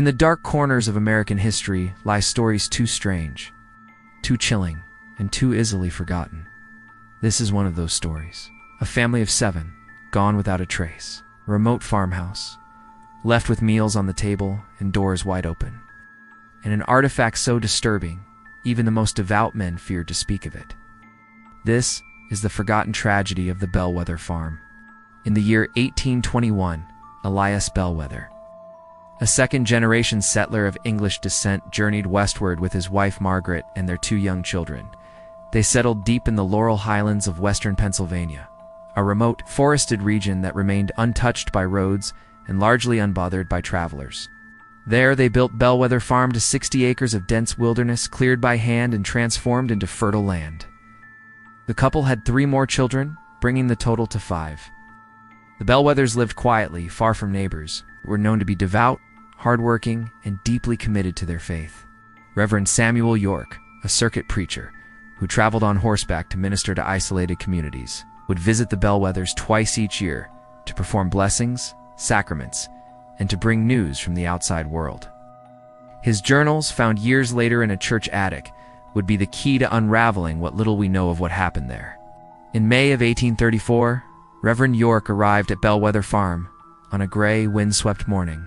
In the dark corners of American history lie stories too strange, too chilling, and too easily forgotten. This is one of those stories. A family of 7, gone without a trace. A remote farmhouse, left with meals on the table and doors wide open. And an artifact so disturbing, even the most devout men feared to speak of it. This is the forgotten tragedy of the Bellweather Farm. In the year 1821, Elias Bellweather, a second-generation settler of English descent, journeyed westward with his wife Margaret and their 2 young children. They settled deep in the Laurel Highlands of western Pennsylvania, a remote, forested region that remained untouched by roads and largely unbothered by travelers. There they built Bellweather Farm to 60 acres of dense wilderness cleared by hand and transformed into fertile land. The couple had 3 more children, bringing the total to 5. The Bellweathers lived quietly, far from neighbors, were known to be devout, hardworking, and deeply committed to their faith. Reverend York, a circuit preacher who traveled on horseback to minister to isolated communities, would visit the Bellweathers twice each year to perform blessings, sacraments, and to bring news from the outside world. His journals, found years later in a church attic, would be the key to unraveling what little we know of what happened there. In May of 1834, Reverend York arrived at Bellweather Farm on a gray, windswept morning.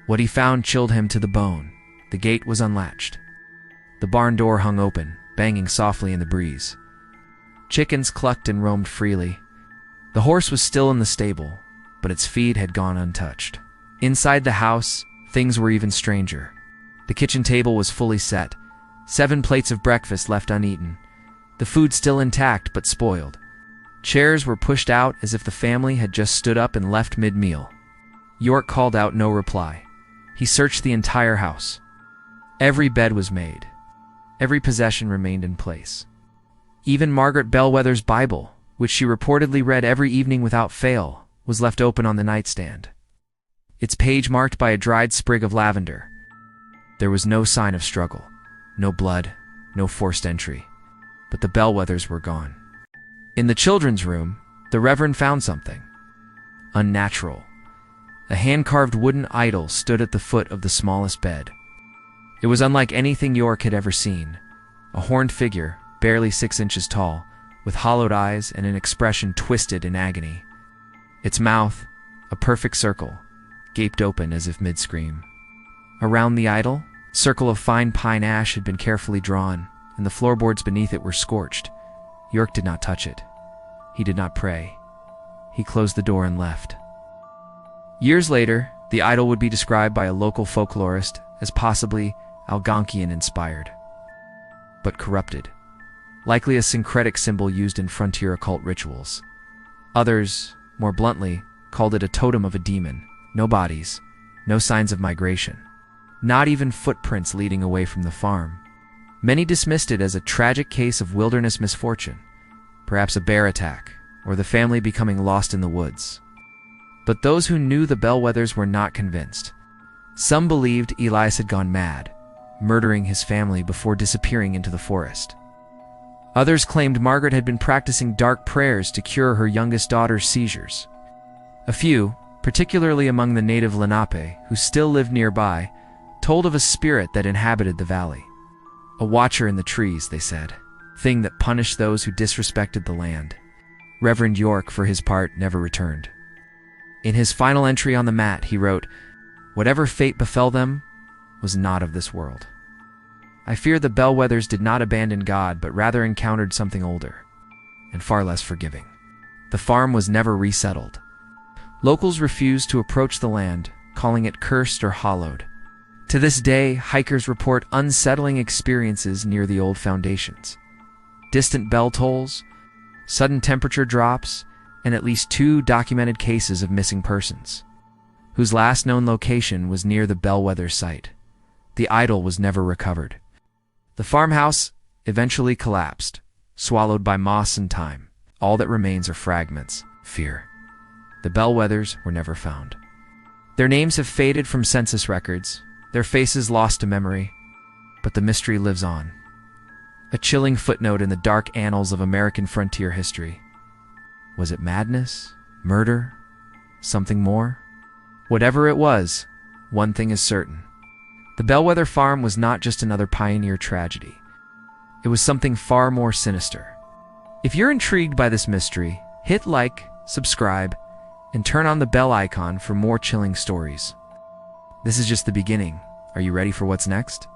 What he found chilled him to the bone. The gate was unlatched. The barn door hung open, banging softly in the breeze. Chickens clucked and roamed freely. The horse was still in the stable, but its feed had gone untouched. Inside the house, things were even stranger. The kitchen table was fully set, 7 plates of breakfast left uneaten, the food still intact but spoiled. Chairs were pushed out as if the family had just stood up and left mid-meal. York called out no reply. He searched the entire house. Every bed was made. Every possession remained in place. Even Margaret Bellweather's Bible, which she reportedly read every evening without fail, was left open on the nightstand, its page marked by a dried sprig of lavender. There was no sign of struggle, no blood, no forced entry, but the Bellweathers were gone. In the children's room, the Reverend found something unnatural. A hand-carved wooden idol stood at the foot of the smallest bed. It was unlike anything York had ever seen. A horned figure, barely 6 inches tall, with hollowed eyes and an expression twisted in agony. Its mouth, a perfect circle, gaped open as if mid-scream. Around the idol, a circle of fine pine ash had been carefully drawn, and the floorboards beneath it were scorched. York did not touch it. He did not pray. He closed the door and left. Years later, the idol would be described by a local folklorist as possibly Algonquian-inspired, but corrupted, likely a syncretic symbol used in frontier occult rituals. Others, more bluntly, called it a totem of a demon. No bodies, no signs of migration, not even footprints leading away from the farm. Many dismissed it as a tragic case of wilderness misfortune, perhaps a bear attack, or the family becoming lost in the woods. But those who knew the Bellweathers were not convinced. Some believed Elias had gone mad, murdering his family before disappearing into the forest. Others claimed Margaret had been practicing dark prayers to cure her youngest daughter's seizures. A few, particularly among the native Lenape, who still lived nearby, told of a spirit that inhabited the valley. A watcher in the trees, they said, thing that punished those who disrespected the land. Reverend York, for his part, never returned. In his final entry on the mat, he wrote, "Whatever fate befell them was not of this world. I fear the Bellweathers did not abandon God, but rather encountered something older and far less forgiving." The farm was never resettled. Locals refused to approach the land, calling it cursed or hallowed. To this day, hikers report unsettling experiences near the old foundations. Distant bell tolls, sudden temperature drops, and at least 2 documented cases of missing persons, whose last known location was near the Bellweather site. The idol was never recovered. The farmhouse eventually collapsed, swallowed by moss and time. All that remains are fragments, fear. The Bellweathers were never found. Their names have faded from census records, their faces lost to memory, but the mystery lives on. A chilling footnote in the dark annals of American frontier history. Was it madness? Murder? Something more? Whatever it was, one thing is certain. The Bellweather Farm was not just another pioneer tragedy. It was something far more sinister. If you're intrigued by this mystery, hit like, subscribe, and turn on the bell icon for more chilling stories. This is just the beginning. Are you ready for what's next?